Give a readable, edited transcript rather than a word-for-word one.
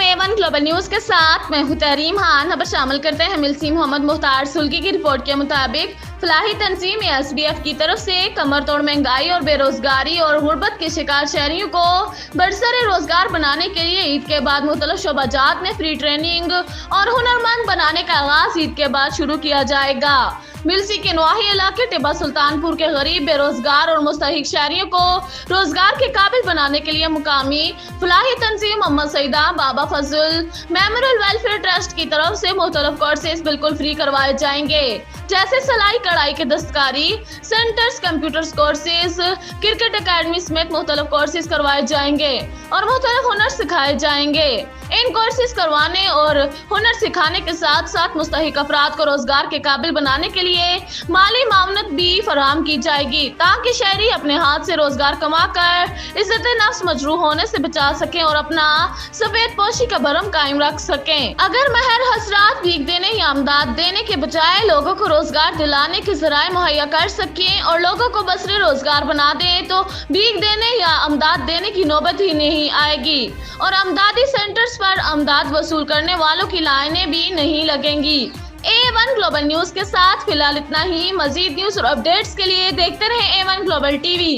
A1 global news के साथ मैं हूं तहरीम खान। खबर शामिल करते हैं मिलसी मोहम्मद मुख्तार सुल्की की रिपोर्ट के मुताबिक फलाही तंजीम SBF की तरफ से कमर तोड़ महंगाई और बेरोजगारी और गुर्बत के शिकार शहरियों को बरसरे रोजगार बनाने के लिए ईद के बाद मुख्तलिफ शोबाजात में फ्री ट्रेनिंग और हुनरमंद बनाने का आगाज ईद के बाद शुरू किया जाएगा। मिलसी के नवाही इलाके टिब्बा सुल्तानपुर के गरीब बेरोजगार और मुस्तहिक शहरियों को रोजगार के काबिल बनाने के लिए मुकामी फलाही तंजीम मोहम्मद सईदा बाबा फजल मेमोरियल वेलफेयर ट्रस्ट की तरफ से मुख्तलिफ कोर्सेज बिल्कुल फ्री करवाए जाएंगे, जैसे सिलाई कढ़ाई के दस्तकारी centres, computers courses, cricket academy समेत मुख्तलिफ कोर्सेज करवाए जाएंगे और मुख्तलिफ हुनर सिखाए जाएंगे। इन कोर्सेज करवाने और हुनर सिखाने के साथ साथ मुस्तहिक अफराद को रोजगार के काबिल बनाने के लिए माली मामनत भी फराहम की जाएगी, ताकि शहरी अपने हाथ से रोजगार कमाकर इज्जत नफ्स मजरूह होने से बचा सकें और अपना सफेद पोशी का भरम कायम रख सकें। अगर महर हसरात भीख देने या अमदाद देने के बजाय लोगों को रोजगार दिलाने के जराए मुहैया कर सकें और लोगों को बसरे रोजगार बना दें तो भीख देने या अमदाद देने की नौबत ही नहीं आएगी और अमदादी सेंटर्स पर अमदाद वसूल करने वालों की लाइनें भी नहीं लगेंगी। A1 ग्लोबल न्यूज के साथ फिलहाल इतना ही। मजीद न्यूज और अपडेट्स के लिए देखते रहें A1 ग्लोबल टीवी।